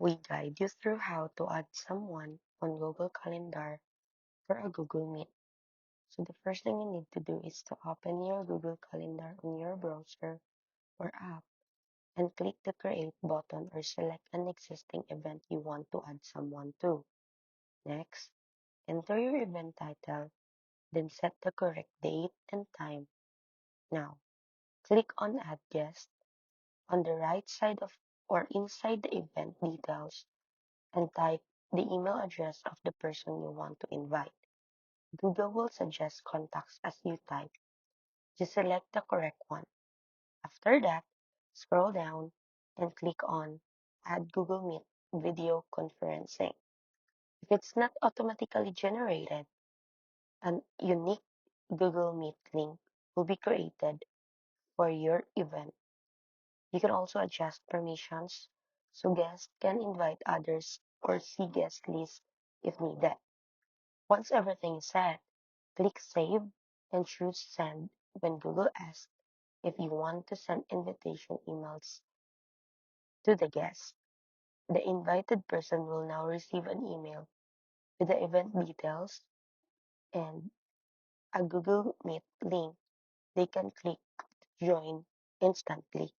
we guide you through how to add someone on Google Calendar for a Google Meet. So the first thing you need to do is to open your Google Calendar on your browser or app and click the Create button or select an existing event you want to add someone to. Next, enter your event title, then set the correct date and time. Now, click on Add Guest on the right side of or inside the event details and type the email address of the person you want to invite. Google will suggest contacts as you type. Just select the correct one. After that, scroll down and click on Add Google Meet Video Conferencing. If it's not automatically generated, an unique Google Meet link will be created for your event. You can also adjust permissions so guests can invite others or see guest lists if needed. Once everything is set, click Save and choose Send when Google asks if you want to send invitation emails to the guest. The invited person will now receive an email with the event details and a Google Meet link they can click to join instantly.